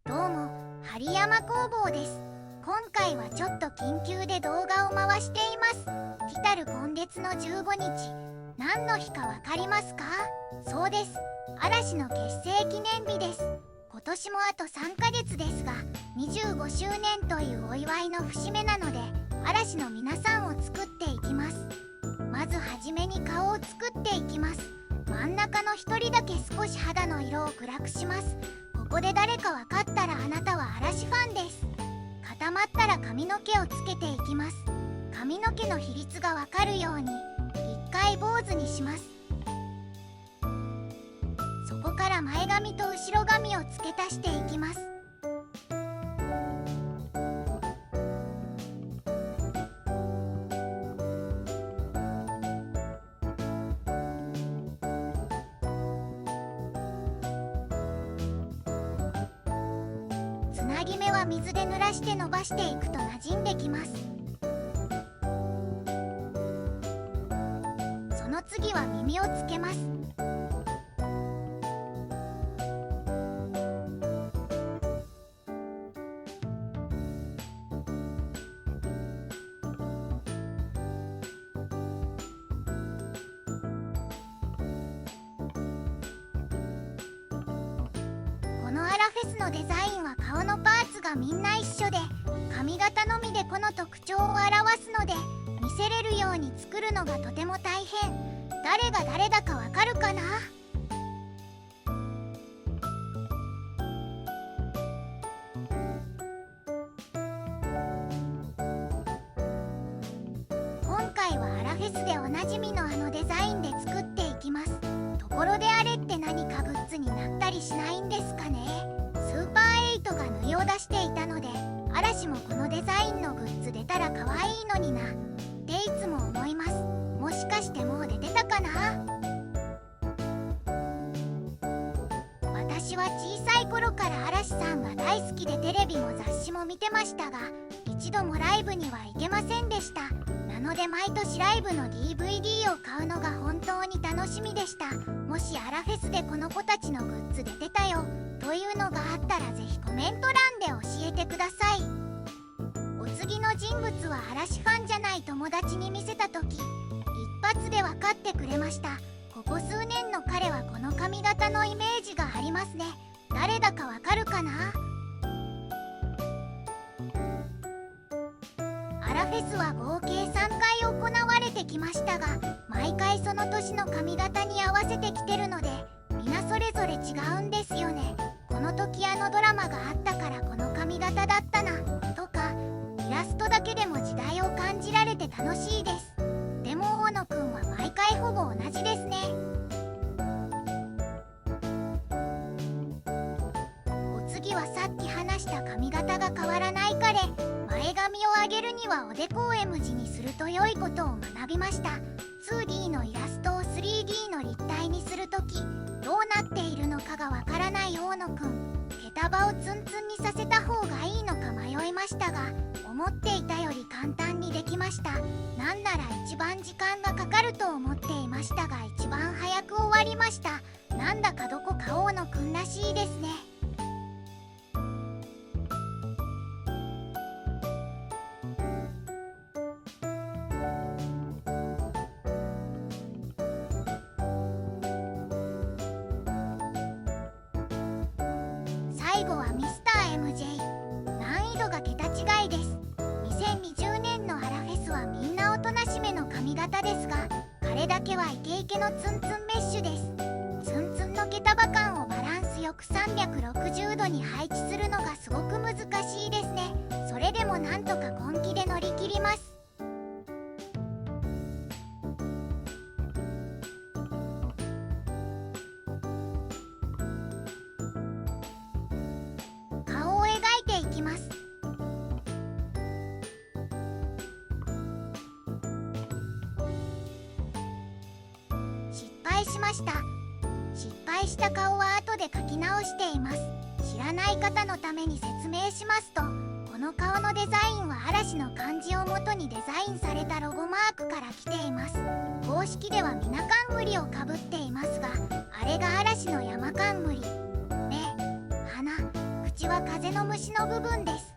どうも、針山工房です。今回はちょっと緊急で動画を回しています。来る今月の15日、何の日かわかりますか？そうです。嵐の結成記念日です。今年もあと3ヶ月ですが、25周年というお祝いの節目なので、嵐の皆さんを作っていきます。まずはじめに顔を作っていきます。真ん中の1人だけ少し肌の色を暗くします。ここで誰か分かったらあなたは嵐ファンです。固まったら髪の毛をつけていきます。髪の毛の比率が分かるように1回坊主にします。そこから前髪と後ろ髪を付け足していきます。つなぎ目は水で濡らして伸ばしていくと馴染んできます。その次は耳をつけます。このアラフェスのデザインは顔のパーツがみんな一緒で、髪型のみでこの特徴を表すので、見せれるように作るのがとても大変。誰が誰だかわかるかな？今回はアラフェスでおなじみのあのデザインで作っていきます。ところであれって何かグッズになったりしないんですかね？スーパー8が縫いを出していたので、嵐もこのデザインのグッズ出たら可愛いのになっていつも思います。もしかしてもう出てたかな？私は小さい頃から嵐さんが大好きでテレビも雑誌も見てましたが、一度もライブには行けませんでした。なので毎年ライブの DVD を買うのが本当に楽しみでした。もしアラフェスでこの子たちのグッズ出てたよというのがあったらぜひコメント欄で教えてください。お次の人物は嵐ファンじゃない友達に見せた時、一発で分かってくれました。ここ数年の彼はこの髪型のイメージがありますね。誰だかわかるかな？アラフェスは合計3回行われてきましたが、毎回その年の髪型に合わせてきてるので、皆それぞれ違うんですよね。この時あのドラマがあったからこの髪型だったなとか、イラストだけでも時代を感じられて楽しいです。でも大野くんは毎回ほぼ同じですね。お次はさっき話した髪型が変わらない彼。前髪を上げるにはおでこを M 字にすると良いことを学びました。2D のイラストを 3D の立体にするとき、どうなっているのかがわからない大野くん。毛束をツンツンにさせた方がいいのか迷いましたが、思っていたより簡単にできました。なんなら一番時間がかかると思っていましたが、一番早く終わりました。なんだかどこか大野くんらしいですね。最後はミスター MJ。 難易度が桁違いです。2020年のアラフェスはみんなおとなしめの髪型ですが、彼だけはイケイケのツンツンメッシュです。ツンツンの毛束感をバランスよく360度に配置するのがすごく難しいですね。それでもなんとか根気で乗り切ります。顔を描いていきます。失敗しました。失敗した顔は後で描き直しています。知らない方のために説明しますと、この顔のデザインは嵐の漢字をもとにデザインされたロゴマークから来ています。公式ではみな冠をかぶっていますが、あれが嵐の山冠。目、鼻、口口は風の虫の部分です。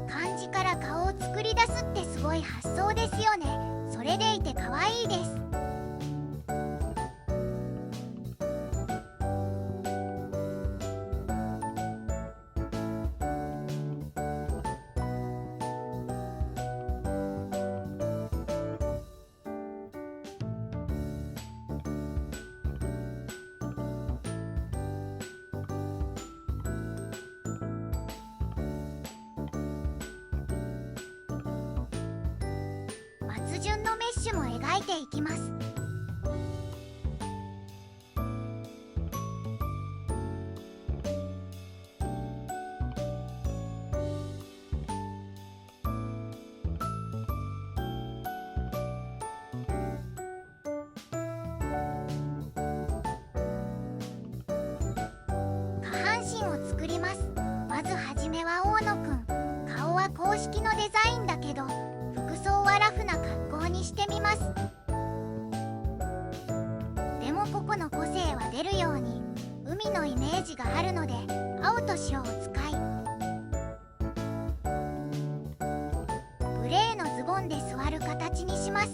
漢字から顔を作り出すってすごい発想ですよね。それでいて可愛いです。松潤のメッシュも描いていきます。下半身を作ります。まずはじめは大野くん。顔は公式のデザインだけど服装はラフな格好にしてみます。でも個々の個性は出るように海のイメージがあるので青と白を使い、グレーのズボンで座る形にします。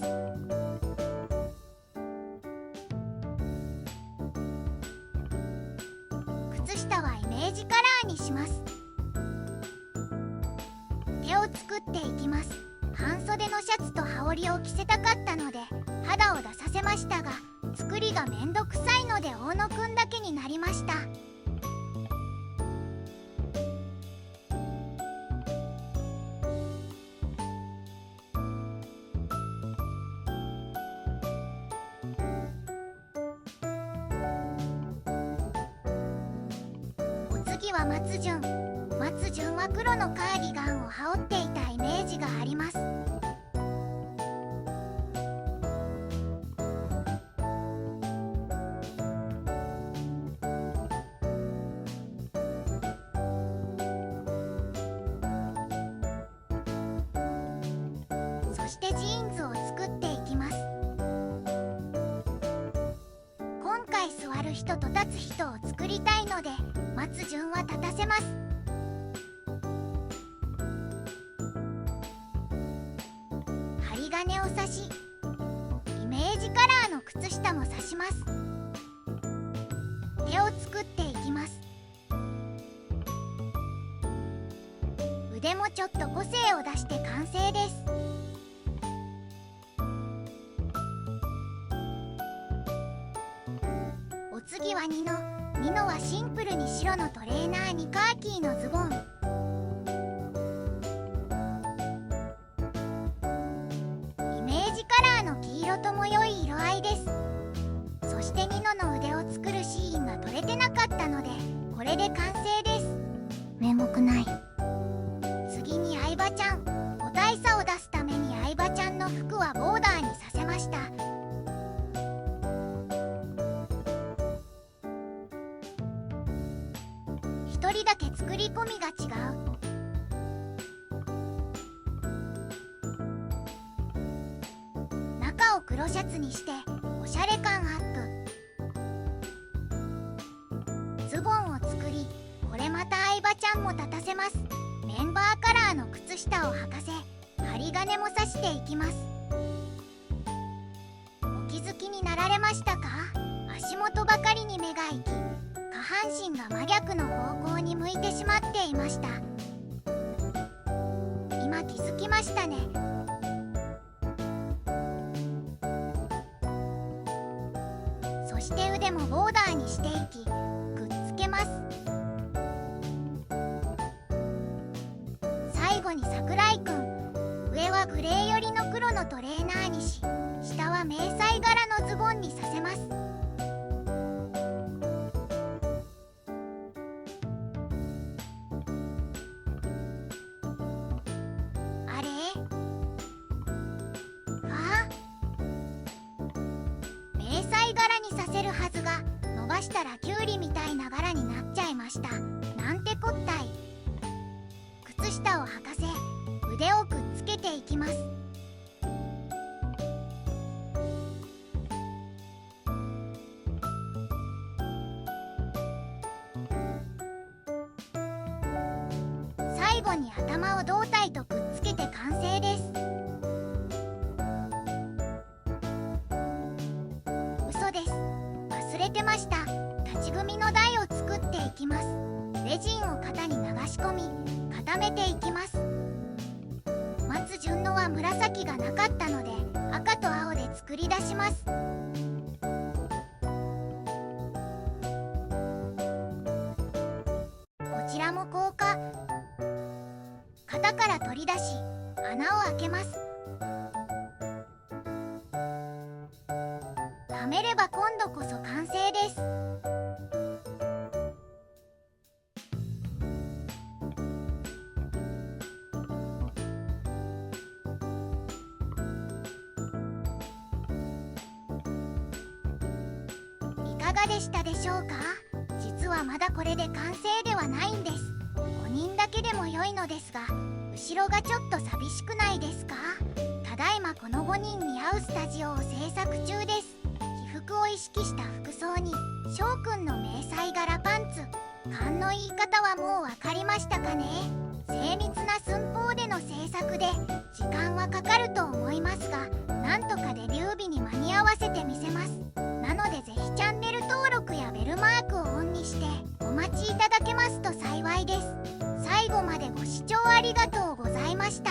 靴下はイメージカラーにします。手を作っていきます。半袖のシャツと羽織を着せたかったので肌を出させましたが、作りがめんどくさいので大野くんだけになりました。お次は松潤。松潤は黒のカーディガンを羽織っていたイメージがあります。そしてジーンズを作っていきます。今回座る人と立つ人を作りたいので松潤は立たせます。針金を刺し、イメージカラーの靴下も刺します。手を作っていきます。腕もちょっと個性を出して完成です。お次はニノ。ニノはシンプルに白のトレーナーにカーキーのズボン。イメージカラーの黄色とも良い色合いです。そしてニノの腕を作るシーンが撮れてなかったのでこれで完成です。メモくない。次に相葉ちゃん。個体差を出すために相葉ちゃんの服はボーダーにさせました。一人だけ作り込みが違う。中を黒シャツにしておしゃれ感アップ。ズボンを作り、これまた相葉ちゃんも立たせます。メンバーカラーの靴下を履かせ、針金も刺していきます。お気づきになられましたか？足元ばかりに目が行き、下半身が真逆の方向に向いてしまっていました。今気づきましたね。そして腕もボーダーにしていき、くっつけます。最後に桜井くん。上はグレー寄りの黒のトレーナーにし、下は迷彩柄のズボンにさせます。あれ？迷彩柄にさせるはずが伸ばしたらキュウリみたいな柄になっちゃいました。なんてこったい。靴下を履かせ腕をくっつけていきます。最後に頭を胴体とくっつけて完成です。嘘です。忘れてました。立ち組みの台を作っていきます。レジンを型に流し込み固めていきます。待つ順のは紫がなかったので赤と青で作り出します。こちらも硬化。型から取り出し穴を開けます。はめれば今度こそ完成です。いかがでしたでしょうか？実はまだこれで完成ではないんです。5人だけでも良いのですが、後ろがちょっと寂しくないですか？ただいまこの5人に合うスタジオを制作中です。起伏を意識した服装に翔くんの迷彩柄パンツ。勘の言い方はもう分かりましたかね？精密な寸法での制作で時間はかかると思いますが、なんとかデビュー日に間に合わせてみせます。なのでぜひチャンネル登録やベルマークをオンにしてお待ちいただけますと幸いです。最後までご視聴ありがとうございました。